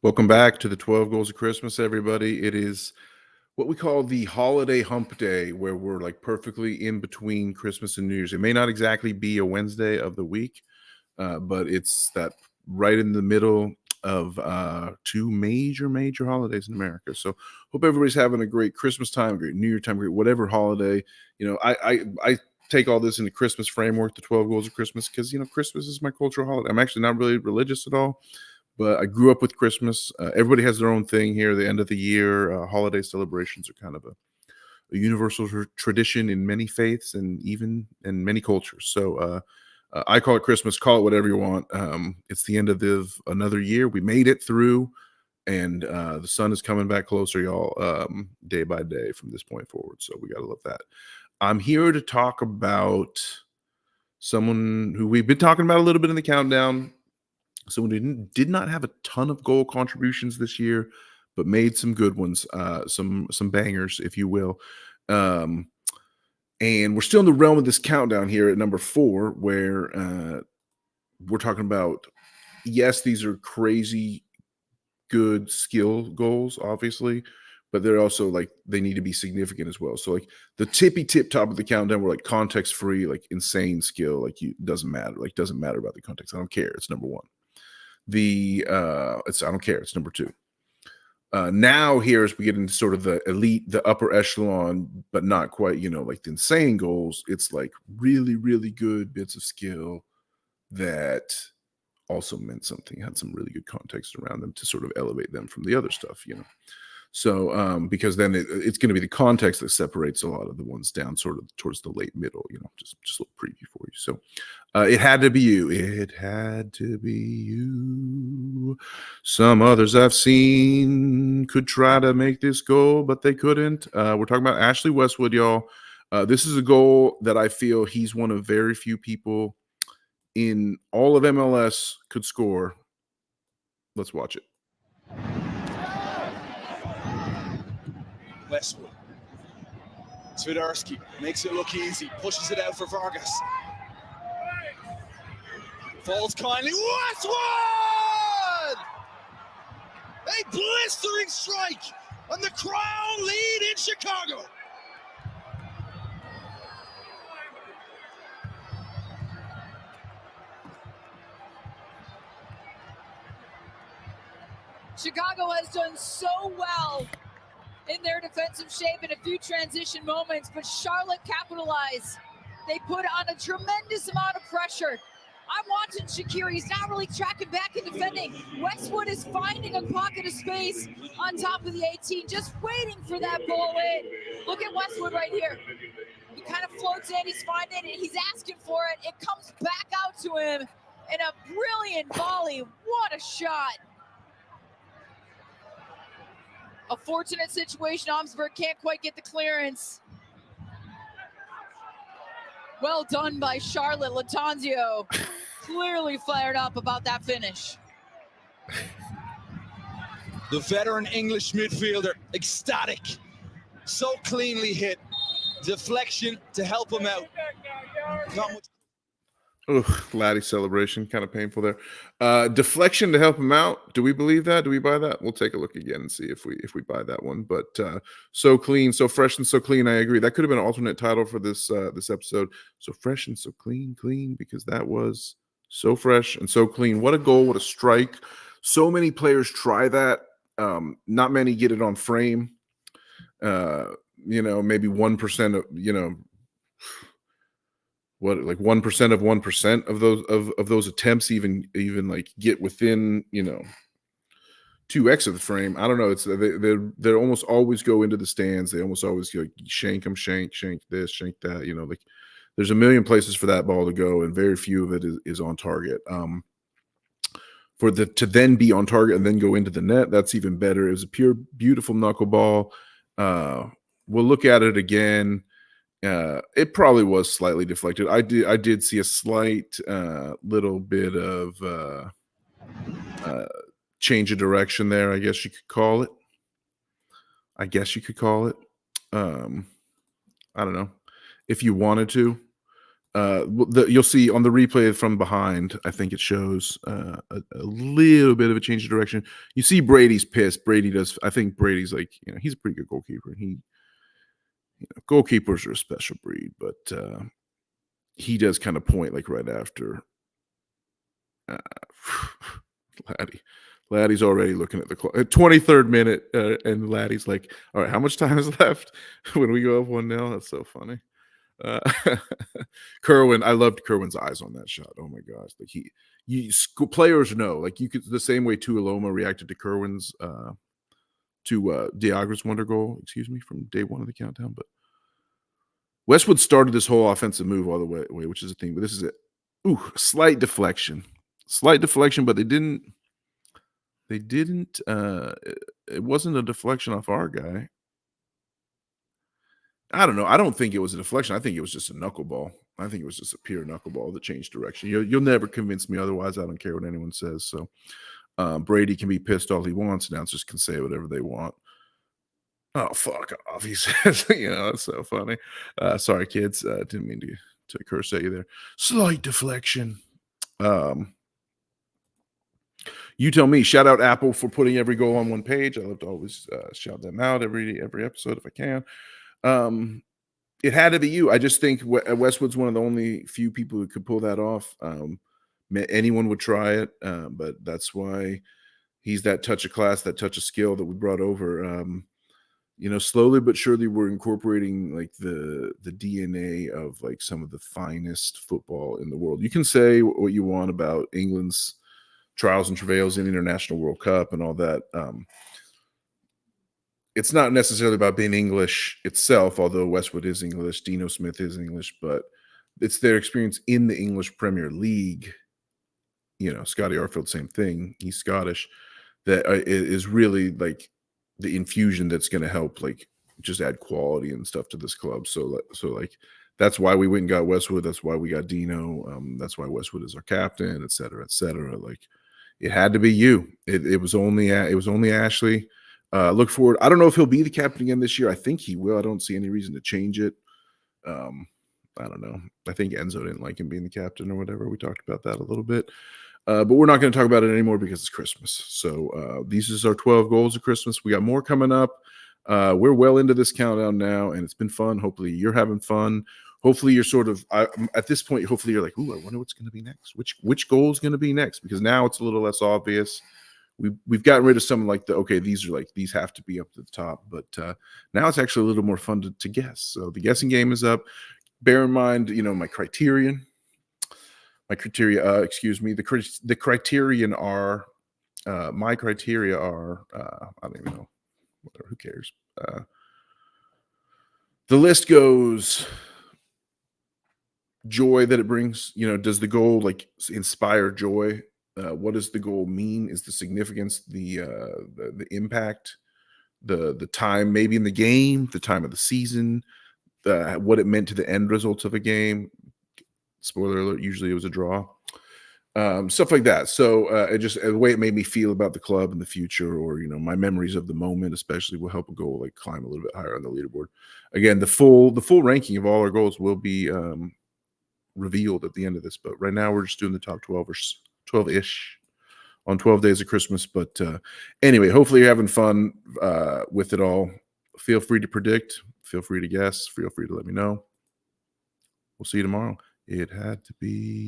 Welcome back to the 12 Goals of Christmas, everybody. It is what we call the holiday hump day, where we're like perfectly in between Christmas and New Year's. It may not exactly be a Wednesday of the week, but it's that right in the middle of two major holidays in America. So hope everybody's having a great Christmas time, great New Year time, great whatever holiday. I take all this into Christmas framework, the 12 Goals of Christmas, because Christmas is my cultural holiday. I'm actually not really religious at all, but I grew up with Christmas. Everybody has their own thing here. The end of the year, holiday celebrations are kind of a universal tradition in many faiths and even in many cultures. So I call it Christmas. Call it whatever you want. It's the end of another year. We made it through, and the sun is coming back closer, y'all, day by day from this point forward. So we got to love that. I'm here to talk about someone who we've been talking about a little bit in the countdown. Someone who did not have a ton of goal contributions this year, but made some good ones, some bangers, if you will. And we're still in the realm of this countdown here at number 4, where we're talking about, yes, these are crazy good skill goals, obviously, but they're also like they need to be significant as well. So like the tip top of the countdown, we're like context free, like insane skill, like doesn't matter about the context. I don't care. It's number 1. I don't care. It's number 2. Now here as we get into sort of the elite, the upper echelon, but not quite, like the insane goals. It's like really good bits of skill that also meant something, had some really good context around them to sort of elevate them from the other stuff, So because then it's going to be the context that separates a lot of the ones down sort of towards the late middle, just a little preview for you. So it had to be you. It had to be you. Some others I've seen could try to make this goal, but they couldn't. We're talking about Ashley Westwood, y'all. This is a goal that I feel he's one of very few people in all of MLS could score. Let's watch it. Westwood. Swiderski makes it look easy, pushes it out for Vargas. Falls kindly. Westwood! A blistering strike on the Crown lead in Chicago. Chicago has done so well in their defensive shape in a few transition moments, but Charlotte capitalized. They put on a tremendous amount of pressure. I'm watching Shaqiri. He's not really tracking back and defending. Westwood is finding a pocket of space on top of the 18, just waiting for that ball in. Look at Westwood right here. He kind of floats in, he's finding it, he's asking for it. It comes back out to him in a brilliant volley. What a shot. A fortunate situation. Omsberg can't quite get the clearance. Well done by Charlotte. Latanzio clearly fired up about that finish. The veteran English midfielder, ecstatic. So cleanly hit. Deflection to help him out. Not much. Laddie celebration, kind of painful there. Deflection to help him out. Do we believe that? Do we buy that? We'll take a look again and see if we buy that one. But so clean, so fresh, and so clean. I agree. That could have been an alternate title for this episode. So fresh and so clean, because that was so fresh and so clean. What a goal! What a strike! So many players try that. Not many get it on frame. Maybe 1% of what, like 1% of 1% of those attempts even like get within 2x of the frame. I don't know. It's they almost always go into the stands. They almost always like shank them, shank this, shank that. Like there's a million places for that ball to go, and very few of it is on target. To then be on target and then go into the net, that's even better. It was a pure, beautiful knuckleball. We'll look at it again. It probably was slightly deflected. I did see a slight little bit of change of direction there, I guess you could call it. I don't know if you wanted to. You'll see on the replay from behind, I think it shows a little bit of a change of direction. You see Brady's pissed. I think Brady's like, he's a pretty good goalkeeper. Goalkeepers are a special breed, but he does kind of point like right after. Laddie's already looking at the clock. 23rd minute, and Laddie's like, all right, how much time is left when we go up 1-0? That's so funny. Kerwin, I loved Kerwin's eyes on that shot. Oh my gosh. Like players know, like you could, the same way Tuiloma reacted to Kerwin's, to Diagra's wonder goal, from day one of the countdown. But Westwood started this whole offensive move all the way, which is a thing, but this is it. Ooh, slight deflection, but they didn't, it wasn't a deflection off our guy. I don't know. I don't think it was a deflection. I think it was just a knuckleball. I think it was just a pure knuckleball that changed direction. You'll never convince me otherwise. I don't care what anyone says. So Brady can be pissed all he wants. Announcers can say whatever they want. Oh, fuck off, he says. It's so funny. Sorry, kids. Didn't mean to curse at you there. Slight deflection. You tell me. Shout out Apple for putting every goal on one page. I love to always shout them out every episode if I can. It had to be you. I just think Westwood's one of the only few people who could pull that off. Anyone would try it, but that's why he's that touch of class, that touch of skill that we brought over. Slowly but surely we're incorporating like the DNA of like some of the finest football in the world. You can say what you want about England's trials and travails in the International World Cup and all that. It's not necessarily about being English itself, although Westwood is English, Dino Smith is English, but it's their experience in the English Premier League. Scotty Arfield, same thing. He's Scottish. That is really like the infusion that's going to help like just add quality and stuff to this club. So like that's why we went and got Westwood. That's why we got Dino. That's why Westwood is our captain, et cetera, et cetera. Like it had to be you. It was only Ashley. Look forward. I don't know if he'll be the captain again this year. I think he will. I don't see any reason to change it. I don't know. I think Enzo didn't like him being the captain or whatever. We talked about that a little bit. But we're not going to talk about it anymore because it's Christmas. So these is our 12 goals of Christmas. We got more coming up. We're well into this countdown now, and it's been fun. Hopefully you're having fun. Hopefully you're sort of at this point, hopefully you're like, ooh, I wonder what's going to be next. Which goal is going to be next? Because now it's a little less obvious. We've gotten rid of some like these have to be up to the top, but now it's actually a little more fun to guess. So the guessing game is up. Bear in mind, my criterion. The criterion are my criteria are I don't even know. Whatever, who cares? The list goes joy that it brings. Does the goal like inspire joy? What does the goal mean? Is the significance, the impact, the time maybe in the game, the time of the season, what it meant to the end results of a game? Spoiler alert, usually it was a draw. Stuff like that. So it just the way it made me feel about the club in the future, or my memories of the moment, especially, will help a goal like climb a little bit higher on the leaderboard. Again, the full ranking of all our goals will be revealed at the end of this. But right now we're just doing the top 12 or 12-ish on 12 days of Christmas. But anyway, hopefully you're having fun with it all. Feel free to predict. Feel free to guess. Feel free to let me know. We'll see you tomorrow. It had to be.